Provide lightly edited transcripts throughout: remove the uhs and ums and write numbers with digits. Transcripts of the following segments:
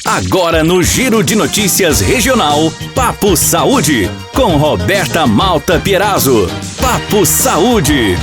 Agora no Giro de Notícias Regional, Papo Saúde, com Roberta Malta Pierazzo. Papo Saúde.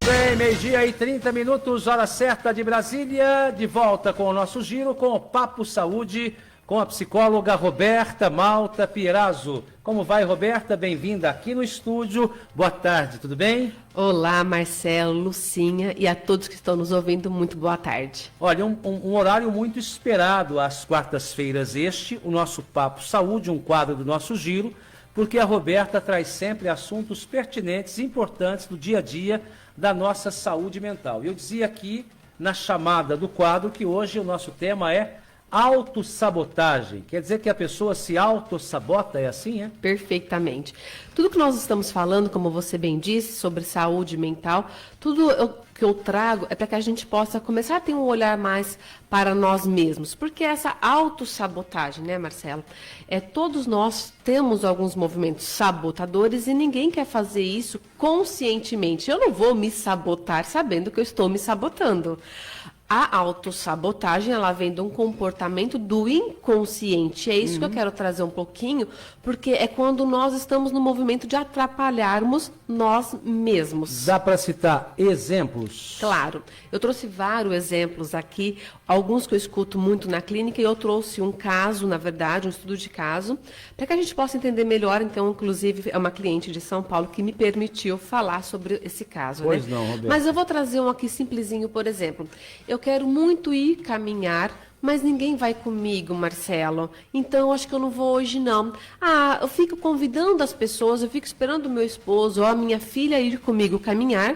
Bem, meio-dia e 30 minutos, hora certa de Brasília, de volta com o nosso giro, com o Papo Saúde, com a psicóloga Roberta Malta Pierazzo. Como vai, Roberta? Bem-vinda aqui no estúdio. Boa tarde, tudo bem? Olá, Marcelo, Lucinha e a todos que estão nos ouvindo, muito boa tarde. Olha, um horário muito esperado às quartas-feiras o nosso Papo Saúde, um quadro do nosso giro, porque a Roberta traz sempre assuntos pertinentes e importantes do dia a dia da nossa saúde mental. Eu dizia aqui na chamada do quadro que hoje o nosso tema é autossabotagem. Quer dizer que a pessoa se autossabota, é assim, é? Perfeitamente. Tudo que nós estamos falando, como você bem disse, sobre saúde mental, tudo que eu trago é para que a gente possa começar a ter um olhar mais para nós mesmos. Porque essa autossabotagem, né, Marcelo? Todos nós temos alguns movimentos sabotadores e ninguém quer fazer isso conscientemente. Eu não vou me sabotar sabendo que eu estou me sabotando. A autossabotagem, ela vem de um comportamento do inconsciente. É isso que eu quero trazer um pouquinho, porque é quando nós estamos no movimento de atrapalharmos nós mesmos. Dá para citar exemplos? Claro. Eu trouxe vários exemplos aqui, alguns que eu escuto muito na clínica, e eu trouxe um caso, na verdade, um estudo de caso, para que a gente possa entender melhor. Então, inclusive, é uma cliente de São Paulo que me permitiu falar sobre esse caso. Pois né? não, Roberto. Mas eu vou trazer um aqui simplesinho, por exemplo. Eu quero muito ir caminhar, mas ninguém vai comigo, Marcelo. Então, eu acho que eu não vou hoje, não. Eu fico convidando as pessoas, eu fico esperando o meu esposo ou a minha filha ir comigo caminhar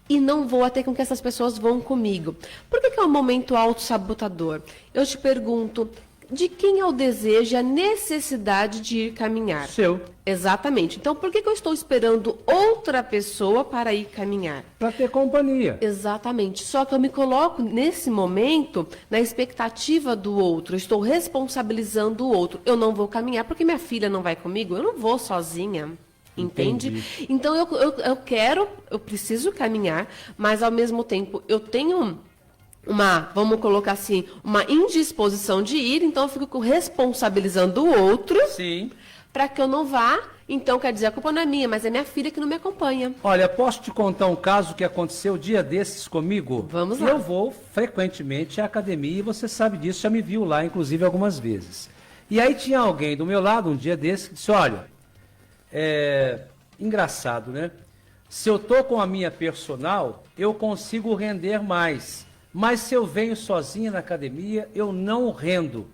e não vou até com que essas pessoas vão comigo. Por que é um momento autossabotador? Eu te pergunto, de quem é o desejo e a necessidade de ir caminhar? Seu. Exatamente. Então, por que eu estou esperando outra pessoa para ir caminhar? Para ter companhia. Exatamente. Só que eu me coloco, nesse momento, na expectativa do outro. Eu estou responsabilizando o outro. Eu não vou caminhar porque minha filha não vai comigo. Eu não vou sozinha. Entende? Entendi. Então, eu preciso caminhar, mas, ao mesmo tempo, eu tenho vamos colocar assim, uma indisposição de ir, então eu fico responsabilizando o outro para que eu não vá. Então, quer dizer, a culpa não é minha, mas é minha filha que não me acompanha. Olha, posso te contar um caso que aconteceu dia desses comigo? Vamos lá. Eu vou frequentemente à academia e você sabe disso, já me viu lá, inclusive, algumas vezes. E aí tinha alguém do meu lado, um dia desses, que disse, olha, engraçado, né? Se eu tô com a minha personal, eu consigo render mais. Mas se eu venho sozinha na academia, eu não rendo.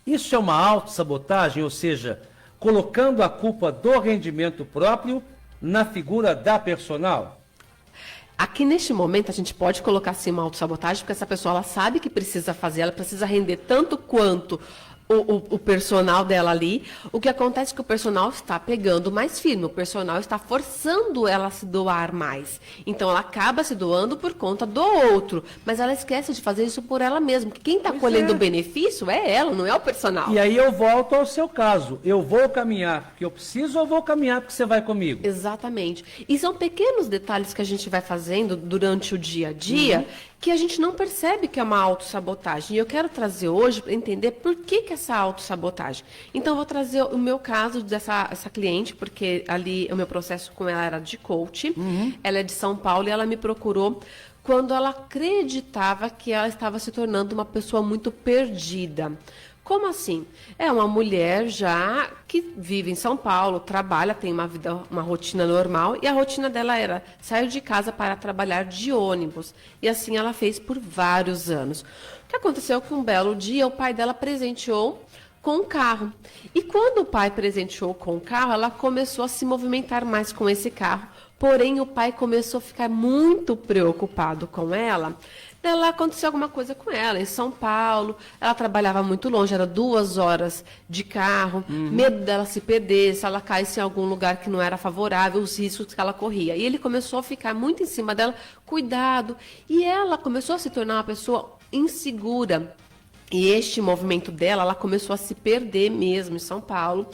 Isso é uma autossabotagem, ou seja, colocando a culpa do rendimento próprio na figura da personal? Aqui neste momento a gente pode colocar assim uma autossabotagem, porque essa pessoa ela sabe que precisa fazer, ela precisa render tanto quanto o personal dela ali. O que acontece é que o personal está pegando mais firme, o personal está forçando ela a se doar mais. Então ela acaba se doando por conta do outro, mas ela esquece de fazer isso por ela mesma, porque quem está colhendo o benefício é ela, não é o personal. E aí eu volto ao seu caso, eu vou caminhar porque eu preciso ou vou caminhar porque você vai comigo? Exatamente. E são pequenos detalhes que a gente vai fazendo durante o dia a dia, que a gente não percebe que é uma autossabotagem. E eu quero trazer hoje para entender por que essa autossabotagem. Então, eu vou trazer o meu caso essa cliente, porque ali o meu processo com ela era de coach. Ela é de São Paulo e ela me procurou quando ela acreditava que ela estava se tornando uma pessoa muito perdida. Como assim? É uma mulher já que vive em São Paulo, trabalha, tem uma rotina normal, e a rotina dela era sair de casa para trabalhar de ônibus. E assim ela fez por vários anos. O que aconteceu é que um belo dia o pai dela presenteou com um carro. E quando o pai presenteou com o carro, ela começou a se movimentar mais com esse carro. Porém, o pai começou a ficar muito preocupado com ela. Ela aconteceu alguma coisa com ela em São Paulo, ela trabalhava muito longe, era 2 horas de carro, medo dela se perder, se ela caísse em algum lugar que não era favorável, os riscos que ela corria. E ele começou a ficar muito em cima dela, cuidado, e ela começou a se tornar uma pessoa insegura. E este movimento dela, ela começou a se perder mesmo em São Paulo.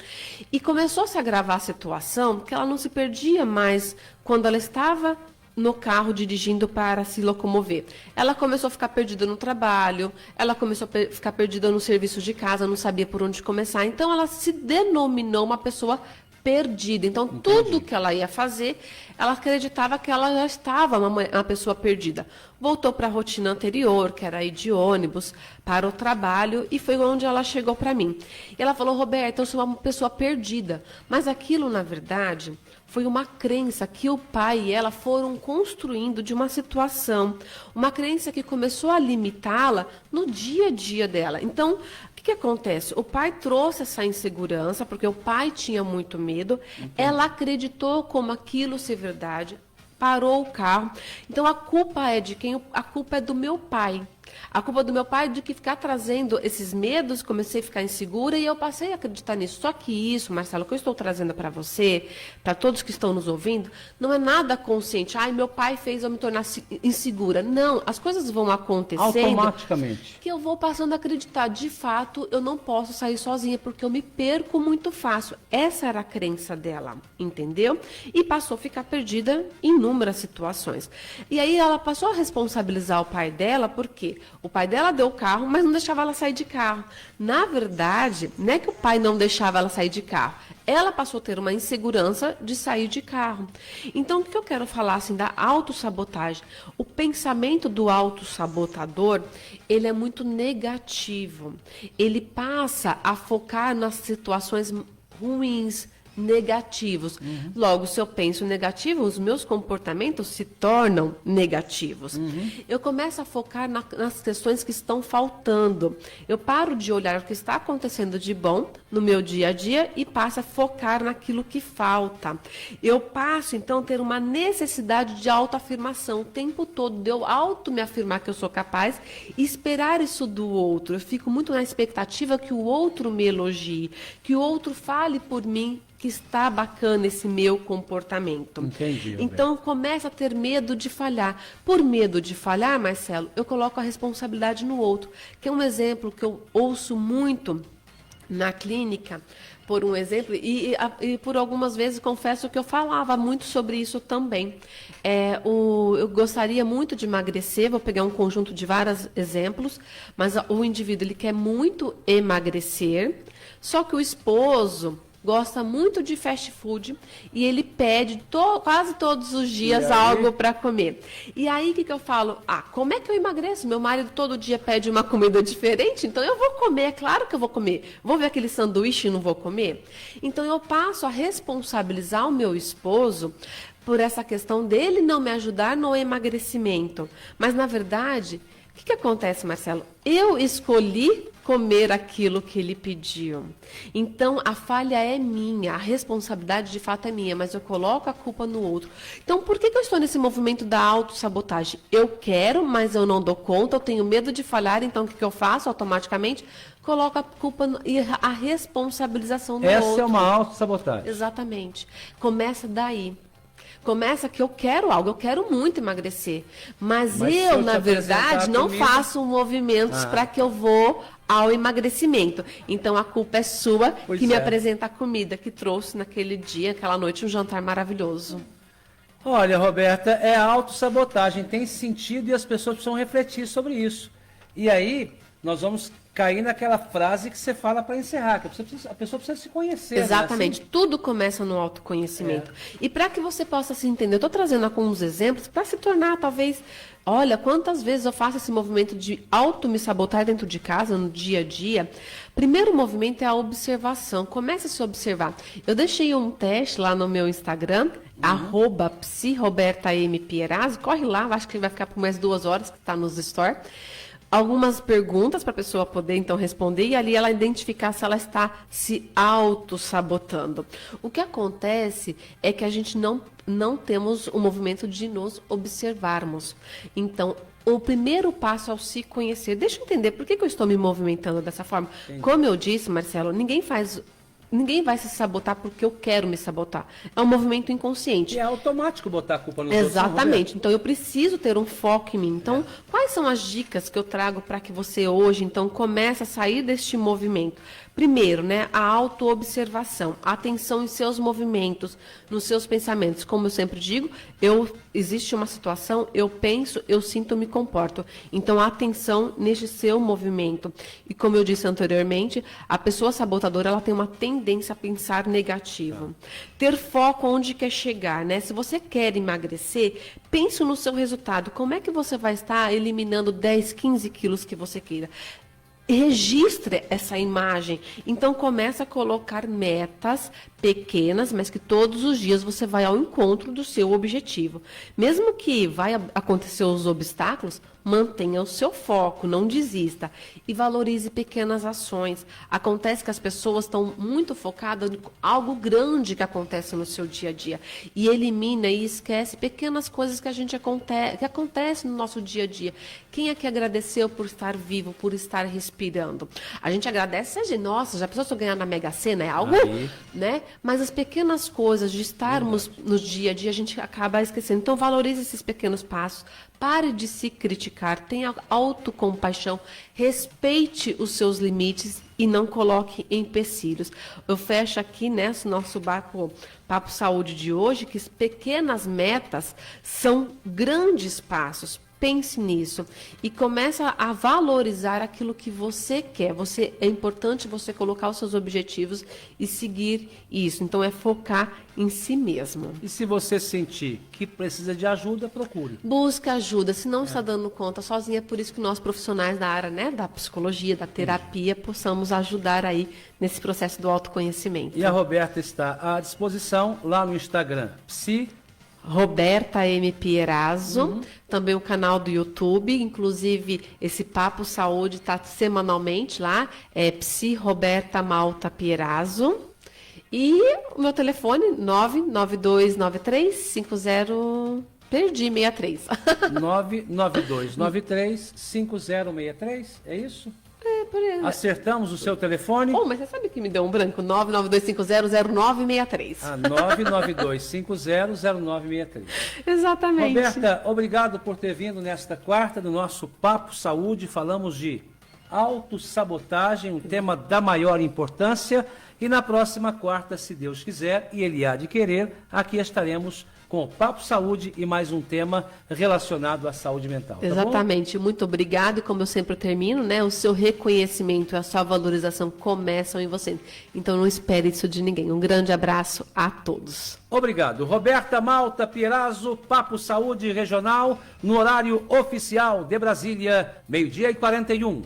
E começou a se agravar a situação, que ela não se perdia mais quando ela estava no carro dirigindo para se locomover. Ela começou a ficar perdida no trabalho, ela começou a ficar perdida no serviço de casa, não sabia por onde começar. Então, ela se denominou uma pessoa perdida. Então, tudo que ela ia fazer, ela acreditava que ela já estava uma pessoa perdida. Voltou para a rotina anterior, que era ir de ônibus para o trabalho, e foi onde ela chegou para mim. E ela falou, Roberta, eu sou uma pessoa perdida. Mas aquilo, na verdade, foi uma crença que o pai e ela foram construindo de uma situação. Uma crença que começou a limitá-la no dia a dia dela. Então, o que acontece? O pai trouxe essa insegurança, porque o pai tinha muito medo. Ela acreditou como aquilo ser verdade, parou o carro. Então, a culpa é de quem? A culpa é do meu pai. A culpa do meu pai é de que ficar trazendo esses medos, comecei a ficar insegura e eu passei a acreditar nisso. Só que isso, Marcelo, o que eu estou trazendo para você, para todos que estão nos ouvindo, não é nada consciente. Ai, meu pai fez eu me tornar insegura. Não, as coisas vão acontecendo. Automaticamente. Que eu vou passando a acreditar. De fato, eu não posso sair sozinha, porque eu me perco muito fácil. Essa era a crença dela, entendeu? E passou a ficar perdida em inúmeras situações. E aí ela passou a responsabilizar o pai dela, por quê? O pai dela deu o carro, mas não deixava ela sair de carro. Na verdade, não é que o pai não deixava ela sair de carro. Ela passou a ter uma insegurança de sair de carro. Então, o que eu quero falar assim da autossabotagem? O pensamento do autossabotador, ele é muito negativo. Ele passa a focar nas situações ruins, negativos. Logo, se eu penso negativo, os meus comportamentos se tornam negativos. Eu começo a focar nas questões que estão faltando. Eu paro de olhar o que está acontecendo de bom no meu dia a dia e passo a focar naquilo que falta. Eu passo, então, a ter uma necessidade de autoafirmação o tempo todo, de eu me afirmar que eu sou capaz e esperar isso do outro. Eu fico muito na expectativa que o outro me elogie, que o outro fale por mim, que está bacana esse meu comportamento. Entendi. Então, começa a ter medo de falhar. Por medo de falhar, Marcelo, eu coloco a responsabilidade no outro, que é um exemplo que eu ouço muito na clínica, por um exemplo, e por algumas vezes confesso que eu falava muito sobre isso também. Eu gostaria muito de emagrecer, vou pegar um conjunto de vários exemplos, mas o indivíduo ele quer muito emagrecer, só que o esposo gosta muito de fast food e ele pede quase todos os dias algo para comer. E aí, o que eu falo? Como é que eu emagreço? Meu marido todo dia pede uma comida diferente, então eu vou comer, é claro que eu vou comer. Vou ver aquele sanduíche e não vou comer? Então, eu passo a responsabilizar o meu esposo por essa questão dele não me ajudar no emagrecimento. Mas, na verdade, o que acontece, Marcelo? Eu escolhi comer aquilo que ele pediu. Então, a falha é minha, a responsabilidade de fato é minha, mas eu coloco a culpa no outro. Então, por que eu estou nesse movimento da autossabotagem? Eu quero, mas eu não dou conta, eu tenho medo de falhar, então o que eu faço automaticamente? Coloco a culpa e a responsabilização no outro. Essa é uma autossabotagem. Exatamente. Começa daí. Começa que eu quero algo, eu quero muito emagrecer. Mas eu na verdade, não faço movimentos para que eu vou ao emagrecimento. Então, a culpa é sua que me apresenta a comida que trouxe naquele dia, aquela noite, um jantar maravilhoso. Olha, Roberta, é autossabotagem, tem sentido e as pessoas precisam refletir sobre isso. E aí, nós vamos cair naquela frase que você fala para encerrar, que a pessoa precisa se conhecer. Exatamente, né? Assim, tudo começa no autoconhecimento. E para que você possa se entender, eu estou trazendo alguns exemplos para se tornar, talvez, olha, quantas vezes eu faço esse movimento de me sabotar dentro de casa, no dia a dia. Primeiro movimento é a observação, comece a se observar. Eu deixei um teste lá no meu Instagram, @psirobertamperazzi, corre lá, acho que vai ficar por mais 2 horas, que está nos store. Algumas perguntas para a pessoa poder, então, responder e ali ela identificar se ela está se auto-sabotando. O que acontece é que a gente não temos o movimento de nos observarmos. Então, o primeiro passo é o se conhecer. Deixa eu entender por que eu estou me movimentando dessa forma. Entendi. Como eu disse, Marcelo, ninguém vai se sabotar porque eu quero me sabotar. É um movimento inconsciente. E é automático botar a culpa nos outros. Exatamente. Então, eu preciso ter um foco em mim. Então, quais são as dicas que eu trago para que você hoje, então, comece a sair deste movimento? Primeiro, né, a autoobservação, atenção em seus movimentos, nos seus pensamentos. Como eu sempre digo, existe uma situação, eu penso, eu sinto, me comporto. Então, atenção neste seu movimento. E como eu disse anteriormente, a pessoa sabotadora, ela tem uma tendência a pensar negativo. Ter foco onde quer chegar, né? Se você quer emagrecer, pense no seu resultado. Como é que você vai estar eliminando 10, 15 quilos que você queira? Registre essa imagem. Então, começa a colocar metas pequenas, mas que todos os dias você vai ao encontro do seu objetivo. Mesmo que vai acontecer os obstáculos, mantenha o seu foco, não desista. E valorize pequenas ações. Acontece que as pessoas estão muito focadas em algo grande que acontece no seu dia a dia. E elimina e esquece pequenas coisas que que acontecem no nosso dia a dia. Quem é que agradeceu por estar vivo, por estar respirando? A gente agradece, nossa, já pensou se eu ganhar na Mega Sena? É algo, né? Mas as pequenas coisas de estarmos no dia a dia, a gente acaba esquecendo. Então, valorize esses pequenos passos. Pare de se criticar, tenha autocompaixão, respeite os seus limites e não coloque empecilhos. Eu fecho aqui nesse nosso Papo Saúde de hoje, que pequenas metas são grandes passos. Pense nisso e começa a valorizar aquilo que você quer. É importante você colocar os seus objetivos e seguir isso. Então, é focar em si mesmo. E se você sentir que precisa de ajuda, procure. Busque ajuda. Se não está dando conta sozinha, é por isso que nós profissionais da área, né, da psicologia, da terapia, possamos ajudar aí nesse processo do autoconhecimento. E a Roberta está à disposição lá no Instagram, Roberta M. Pierazzo, também o canal do YouTube, inclusive esse Papo Saúde está semanalmente lá, é Psi Roberta Malta Pierazzo. E o meu telefone, 9929350... Perdi 63. 992935063, é isso? Por aí. Acertamos o seu telefone? Mas você sabe que me deu um branco? 992500963. 992500963. Exatamente. Roberta, obrigado por ter vindo nesta quarta do nosso Papo Saúde. Falamos de autossabotagem, um tema da maior importância. E na próxima quarta, se Deus quiser, e Ele há de querer, aqui estaremos com o Papo Saúde e mais um tema relacionado à saúde mental. Tá Exatamente. Bom? Muito obrigado. E como eu sempre termino, né? O seu reconhecimento e a sua valorização começam em você. Então não espere isso de ninguém. Um grande abraço a todos. Obrigado. Roberta Malta Pierazzo, Papo Saúde Regional, no horário oficial de Brasília, 12h41.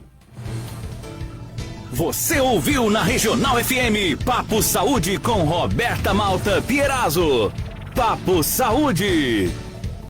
Você ouviu na Regional FM Papo Saúde com Roberta Malta Pierazzo. Papo Saúde.